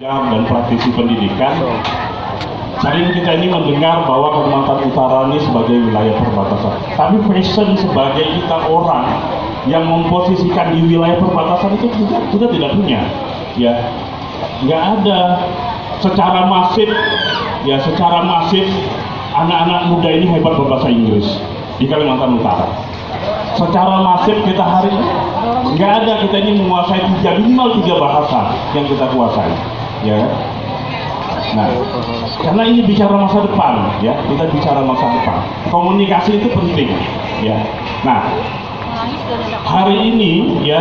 dan praktisi pendidikan, sering kita ini mendengar bahwa Kalimantan Utara ini sebagai wilayah perbatasan. Tapi fashion sebagai kita orang yang memposisikan di wilayah perbatasan itu kita tidak punya, ya, nggak ada secara masif, ya, secara masif anak-anak muda ini hebat berbahasa Inggris di Kalimantan Utara. Secara masif kita hari ini nggak ada, kita ini menguasai minimal 3 bahasa yang kita kuasai, ya. Nah, karena ini bicara masa depan, ya, kita bicara masa depan. Komunikasi itu penting, ya. Nah, hari ini, ya,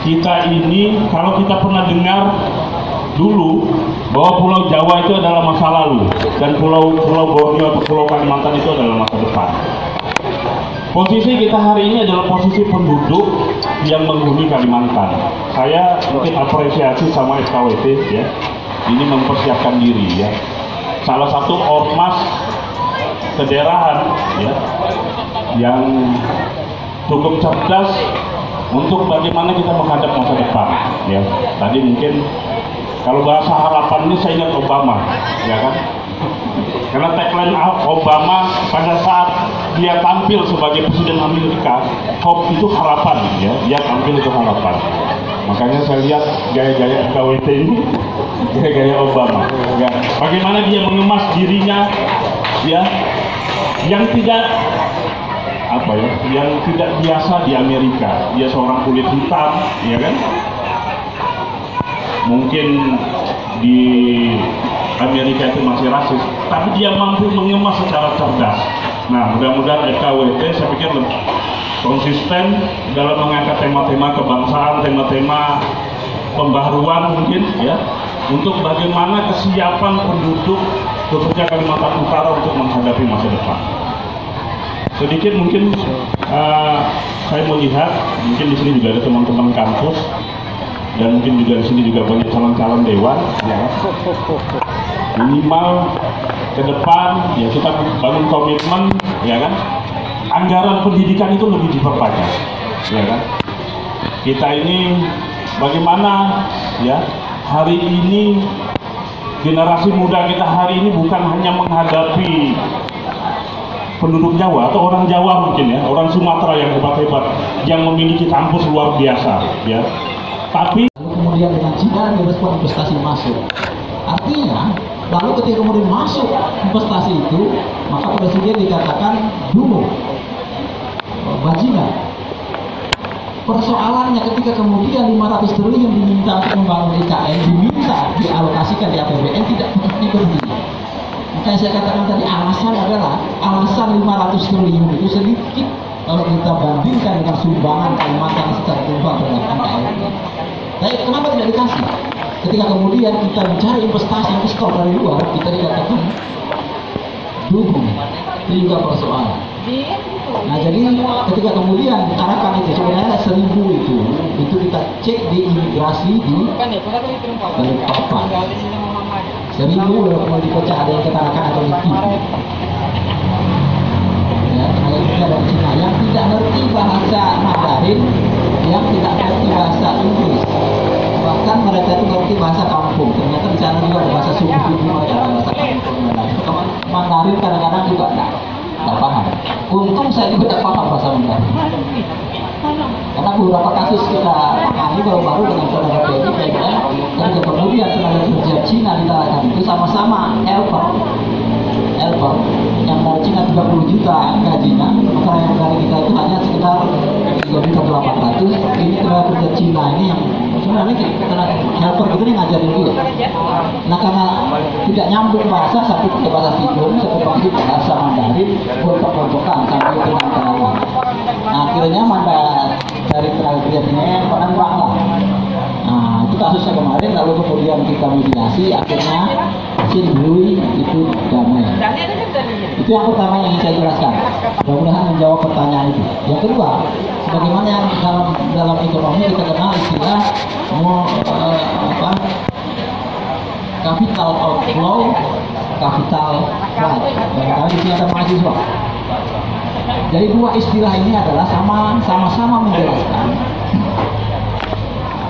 kita ini kalau kita pernah dengar dulu bahwa Pulau Jawa itu adalah masa lalu dan Pulau Borneo atau Pulau Kalimantan itu adalah masa depan. Posisi kita hari ini adalah posisi penduduk yang menghuni Kalimantan. Saya mungkin apresiasi sama FKWT, ya, ini mempersiapkan diri, ya. Salah satu ormas kedaerahan, ya, yang cukup cerdas untuk bagaimana kita menghadap masa depan, ya. Tadi mungkin kalau bahasa harapan ini saya ingat Obama, ya kan? Karena tagline Obama pada saat dia tampil sebagai Presiden Amerika, hope itu harapan, ya, dia tampil itu harapan. Makanya saya lihat gaya-gaya FKWT ini, gaya-gaya Obama, ya. Bagaimana dia mengemas dirinya, ya, yang tidak yang tidak biasa di Amerika. Dia seorang kulit hitam, ya kan? Mungkin di Amerika itu masih rasis, tapi dia mampu mengemas secara cerdas. Nah, mudah-mudahan FKWT saya pikir lebih konsisten dalam mengangkat tema-tema kebangsaan, tema-tema pembaharuan mungkin, ya, untuk bagaimana kesiapan penduduk khususnya Kalimantan Utara untuk menghadapi masa depan. Sedikit mungkin saya melihat, mungkin di sini juga ada teman-teman kampus dan mungkin juga di sini juga banyak calon-calon dewan, ya. Minimal ke depan, ya, kita bangun komitmen, ya kan, anggaran pendidikan itu lebih diperbanyak, ya kan. Kita ini bagaimana, ya, hari ini generasi muda kita hari ini bukan hanya menghadapi penduduk Jawa atau orang Jawa mungkin, ya, orang Sumatera yang hebat-hebat yang memiliki kampus luar biasa, ya, tapi kemudian dengan Cina direspon investasi masuk. Artinya, lalu ketika kemudian masuk investasi itu, maka presiden dikatakan dulu bajingan. Persoalannya ketika kemudian 500 triliun diminta untuk membangun IKN, diminta dialokasikan di APBN, tidak begini. Makanya saya katakan tadi alasan adalah alasan 500 triliun itu sedikit kalau kita bandingkan dengan sumbangan Kalimantan secara global terhadap NKRI. Tapi kenapa tidak dikasih? Ketika kemudian kita bicara investasi investor dari luar, kita dikatakan dukung, itu juga persoalan. Nah, jadi ketika kemudian arahkan itu sebenarnya 1000 itu kita cek di imigrasi di Balikpapan. 1000 kalau dipecah ada yang ketarakan atau itu. Ya, ada juga dari Cina yang tidak ngerti bahasa Mandarin, yang tidak ngerti bahasa Inggris, bahkan mereka itu ngerti bahasa kampung. Ternyata di sana juga ada bahasa suku-suku, mereka ada bahasa kampung dan lain. Mandarin kadang-kadang juga nggak paham. Untung saya juga tidak paham bahasa Mandarin, karena beberapa kasus kita tangani baru-baru dengan saudara Pedi, dan kemudian tenaga kerja Cina di Tarakan itu sama-sama helper yang dari Cina 30 juta gajinya, sementara yang dari kita itu hanya sekitar 3.800.000. Ini tenaga kerja Cina ini yang sebenarnya tenaga helper itu yang ngajarin dia. Nah, karena tidak nyambung bahasa, satu pakai bahasa Tidung, satu pakai bahasa Mandarin, kelompok-kelompokan sampai dengan kenalan. Nah, akhirnya dari tenaga kerja Cina yang penembak lah. Nah, itu kasusnya kemarin, lalu kemudian kita mediasi, akhirnya Sinbui itu damai. Itu yang pertama yang ingin saya jelaskan. Mudah-mudahan menjawab pertanyaan itu. Yang kedua, sebagaimana yang dalam ekonomi kita kenal istilah capital outflow, capital flight. Barangkali di sini ada mahasiswa. Jadi dua istilah ini adalah sama-sama menjelaskan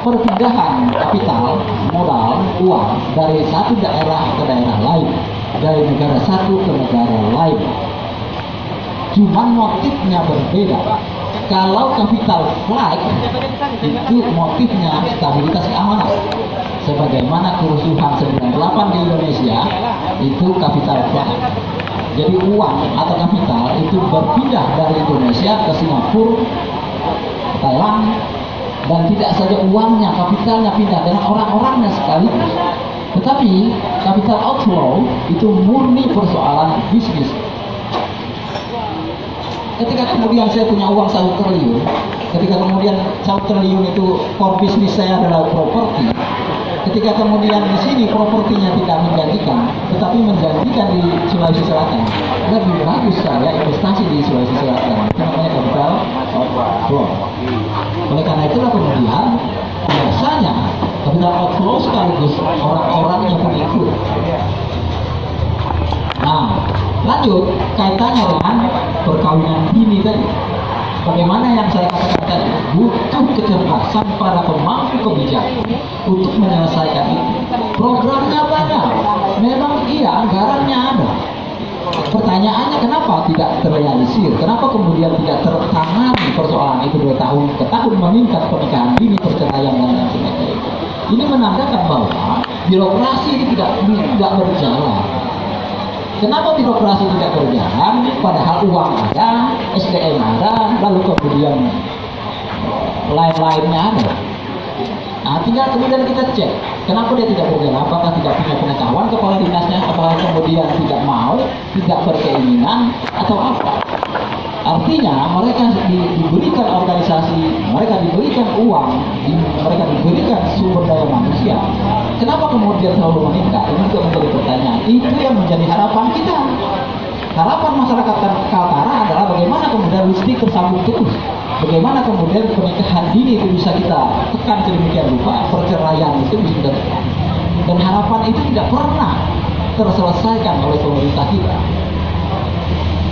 perpindahan kapital, modal, uang dari satu daerah ke daerah lain, dari negara satu ke negara lain. Cuman motifnya berbeda. Kalau capital flight itu motifnya stabilitas keamanan. Sebagaimana kerusuhan 98 di Indonesia itu capital flight. Jadi uang atau kapital itu berpindah dari Indonesia ke Singapura, Thailand, dan tidak saja uangnya, kapitalnya pindah dengan orang-orangnya sekaligus. Tetapi capital outflow itu murni persoalan bisnis. Ketika kemudian saya punya uang 1 triliun, ketika kemudian 1 triliun itu core bisnis saya adalah properti, ketika kemudian di sini propertinya tidak menjanjikan, tetapi menjanjikan di Sulawesi Selatan, lebih bagus saya investasi di Sulawesi Selatan. Itu namanya capital outflow. Oleh karena itulah kemudian biasanya capital outflow sekaligus orang-orang yang pengikut. Nah, lanjut kaitannya dengan perkawinan dini tadi. Bagaimana yang saya katakan tadi, butuh kecerdasan para pemangku kebijakan untuk menyelesaikan itu. Programnya banyak, memang iya anggarannya ada. Pertanyaannya kenapa tidak terrealisir? Kenapa kemudian tidak tertangani persoalan itu 2 tahun ke tahun meningkat pernikahan dini, perceraian dan lain sebagainya? Ini menandakan bahwa birokrasi ini tidak berjalan. Kenapa birokrasi tidak berjalan? Padahal uang ada, SDM ada, lalu kemudian lain-lainnya ada. Nah, tinggal kemudian kita cek, kenapa dia tidak berjalan? Apakah tidak punya pengetahuan kepala dinasnya? Apakah kemudian tidak mau, tidak berkeinginan, atau apa? Artinya mereka diberikan organisasi, mereka diberikan uang, mereka diberikan sumber daya manusia. Kenapa kemudian selalu meningkat? Ini juga menjadi pertanyaan. Itu yang menjadi harapan kita. Harapan masyarakat Kaltara adalah bagaimana kemudian listrik tersambung terus. Bagaimana kemudian pernikahan dini itu bisa kita tekan sedemikian rupa, perceraian itu bisa kita tekan. Dan harapan itu tidak pernah terselesaikan oleh pemerintah kita.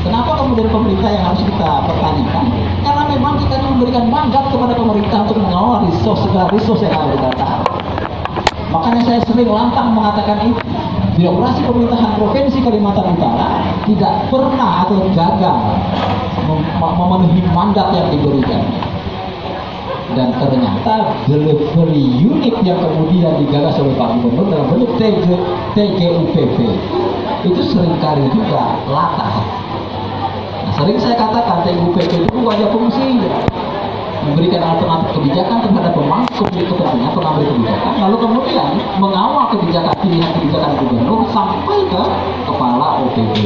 Kenapa kemudian pemerintah yang harus kita pertanyakan? Karena memang kita memberikan mandat kepada pemerintah untuk mengelola segala resource yang ada di Kaltara. Makanya saya sering lantang mengatakan itu. Birokrasi pemerintahan Provinsi Kalimantan Utara tidak pernah atau gagal memenuhi mandat yang diberikan. Dan ternyata delivery unit yang kemudian digagas oleh Pak Gubernur dalam bentuk TGUPP itu seringkali juga latah. Nah, sering saya katakan TGUPP itu wajah fungsi memberikan alternatif kebijakan terhadap pemangku kepentingan pengambil kebijakan, lalu kemudian mengawal pilihan kebijakan gubernur sampai ke kepala OPD,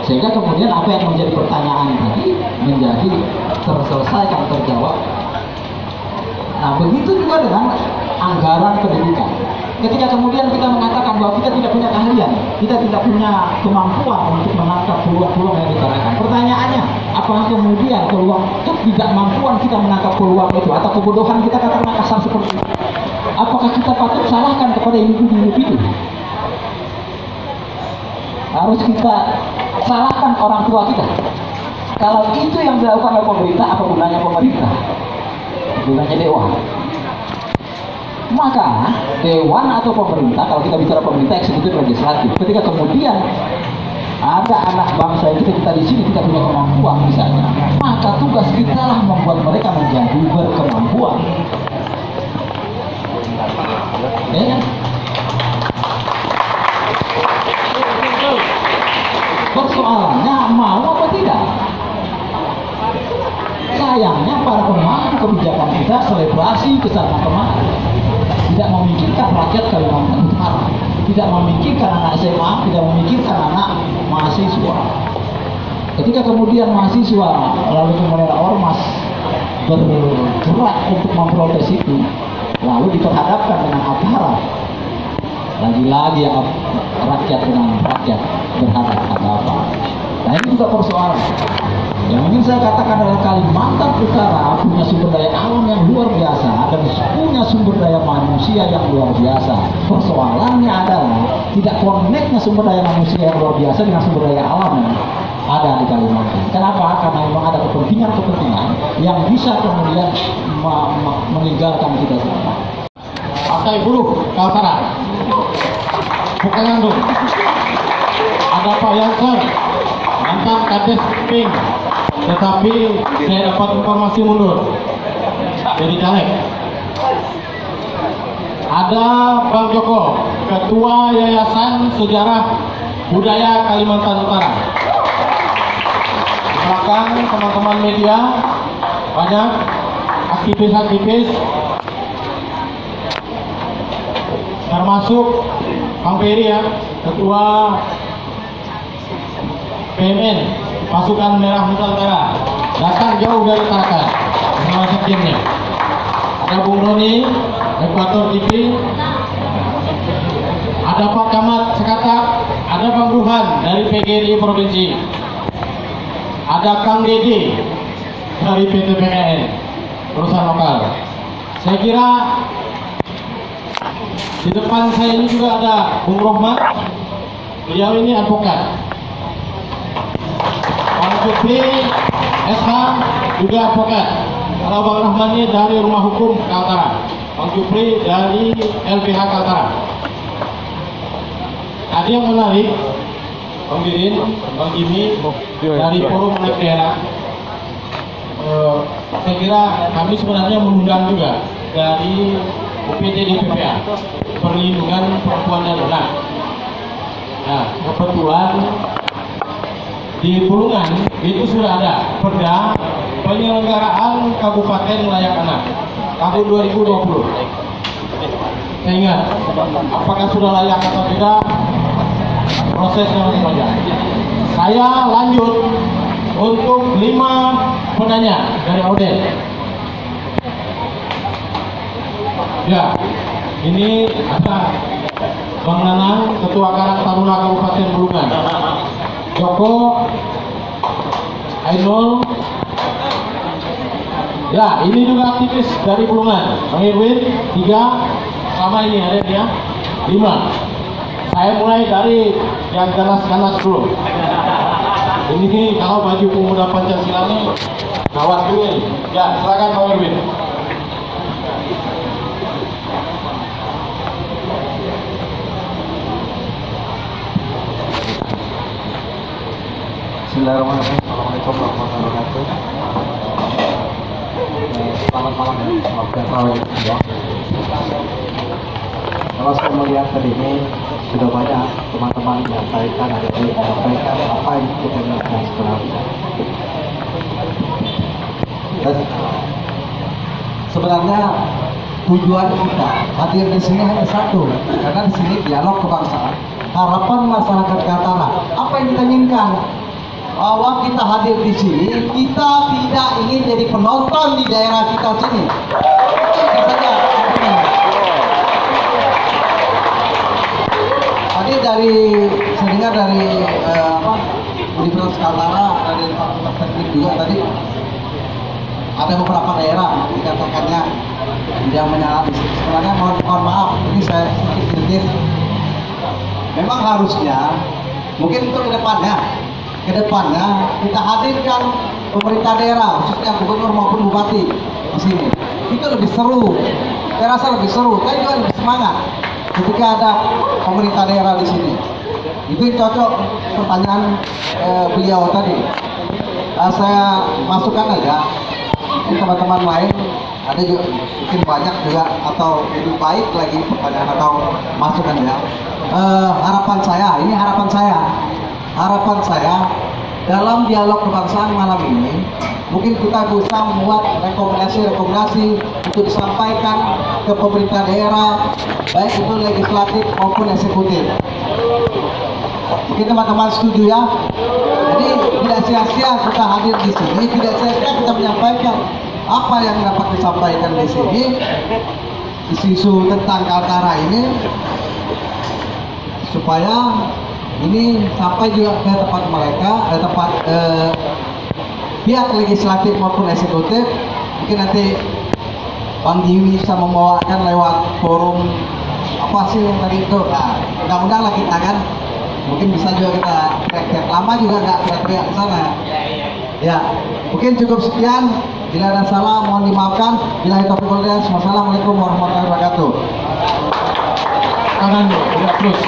sehingga kemudian apa yang menjadi pertanyaan tadi menjadi terselesaikan, terjawab. Nah, begitu juga dengan anggaran pendidikan. Ketika kemudian kita mengatakan bahwa kita tidak punya keahlian, kita tidak punya kemampuan untuk menangkap peluang-peluang yang ditarakan. Pertanyaannya, apakah kemudian peluang ketidakmampuan kita menangkap peluang itu atau kebodohan kita katakan kasar seperti itu? Apakah kita patut salahkan kepada individu-individu? Harus kita salahkan orang tua kita? Kalau itu yang dilakukan oleh pemerintah, apa gunanya pemerintah? Gunanya dewan. Maka dewan atau pemerintah, kalau kita bicara pemerintah, eksekutif, legislatif, ketika kemudian ada anak bangsa yang kita di sini tidak punya kemampuan misalnya, maka tugas kita lah membuat mereka menjadi berkemampuan. Ya. Persoalannya mau apa tidak? Sayangnya para pemangku kebijakan kita selebrasi kesana kemari, tidak memikirkan rakyat Kalimantan Utara, tidak memikirkan anak SMA, tidak memikirkan anak mahasiswa. Ketika kemudian mahasiswa lalu kemudian ormas bergerak untuk memprotes itu, lalu diperhadapkan dengan aparat, lagi-lagi rakyat dengan rakyat berharap apa? Nah, ini juga persoalan. Yang ingin saya katakan adalah Kalimantan Utara punya sumber daya alam yang luar biasa dan punya sumber daya manusia yang luar biasa. Persoalannya adalah tidak connectnya sumber daya manusia yang luar biasa dengan sumber daya alam yang ada di Kalimantan. Kenapa? Karena memang ada kepentingan-kepentingan yang bisa kemudian meninggalkan kita semua. Partai Buruh Kaltara. Bukanandung. Ada Pak Yanser, mantan Kades Pink, tetapi saya dapat informasi mundur jadi caleg. Ada Bang Joko, Ketua Yayasan Sejarah Budaya Kalimantan Utara. Di belakang teman-teman media banyak aktivis-aktivis, termasuk Bang Peri ya, Ketua PMN Pasukan Merah Nusantara, datang jauh dari Tarakan bersama sekjennya. Ada Bung Roni, Ekuator TV, ada Pak Camat Sekatak, ada Bang Burhan dari PGRI Provinsi, ada Kang Dede dari PT PKN perusahaan lokal. Saya kira di depan saya ini juga ada Bung Rohmat, beliau ini advokat. Bang Jupri SH juga advokat. Kalau Bang Rahman ini dari Rumah Hukum Kaltara, Bang Jupri dari LBH Kaltara. Ada yang menarik, Bang Didin, Bang Jimmy dari Forum Anak Daerah. Saya kira kami sebenarnya mengundang juga dari UPT DPPA, Perlindungan Perempuan dan Anak. Nah, kebetulan di Bulungan itu sudah ada perda penyelenggaraan Kabupaten Layak Anak tahun 2020. Saya ingat, apakah sudah layak atau tidak, prosesnya masih panjang. Saya lanjut untuk 5 penanya dari Auden. Ya, ini ada Bang Nanang, Ketua Karang Taruna Kabupaten Bulungan. Joko, Ainul. Ya, ini juga aktivis dari Bulungan. Bang Irwin, 3. Sama ini ada dia, 5. Saya mulai dari yang ganas-ganas dulu. Ini kalau baju pemuda Pancasila ini gawat dulu. Ya, silakan Bang Irwin. Bismillahirrahmanirrahim. Assalamualaikum warahmatullahi wabarakatuh. Selamat malam ya, selamat terawih semua. Kalau saya melihat tadi ini sudah banyak teman-teman yang menyampaikan apa yang kita inginkan sebenarnya. Dan sebenarnya tujuan kita hadir di sini hanya satu, karena di sini dialog kebangsaan, harapan masyarakat Kaltara. Apa yang kita inginkan? Bahwa kita hadir di sini, kita tidak ingin jadi penonton di daerah kita sini. Itu saja. Tadi saya dengar dari Universitas Kaltara, dari Fakultas Teknik juga tadi ada beberapa daerah dikatakannya tidak menyalahi. Sebenarnya mohon maaf, ini saya sedikit. Memang harusnya, mungkin untuk kedepannya kita hadirkan pemerintah daerah, khususnya gubernur maupun bupati di sini. Itu lebih seru, saya rasa lebih seru, kan juga lebih semangat ketika ada pemerintah daerah di sini. Itu cocok pertanyaan beliau tadi. Saya masukkan aja, ini teman-teman lain ada juga mungkin banyak juga atau lebih baik lagi pertanyaan atau masukan ya. Harapan saya dalam dialog kebangsaan malam ini mungkin kita bisa membuat rekomendasi untuk disampaikan ke pemerintah daerah, baik itu legislatif maupun eksekutif. Mungkin teman-teman setuju ya. Jadi tidak sia-sia kita hadir di sini, tidak sia-sia kita menyampaikan apa yang dapat disampaikan di sini, isu-isu tentang Kaltara ini, supaya ini sampai juga ke tempat mereka, tempat pihak legislatif maupun eksekutif. Mungkin nanti Bang Jimmy bisa membawakan lewat forum apa sih yang tadi itu. Nah, undang-undang lah kita kan, mungkin bisa juga kita teriak-teriak. Lama juga nggak teriak-teriak ke sana. Ya, mungkin cukup sekian. Bila ada salah mohon dimaafkan. Bila itu wassalamualaikum warahmatullahi wabarakatuh. Tangan tidak terus.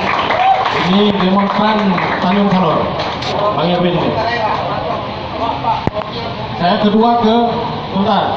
Ini demonstran Tanjung Salor, Bang Irwin. Saya kedua ke sebentar.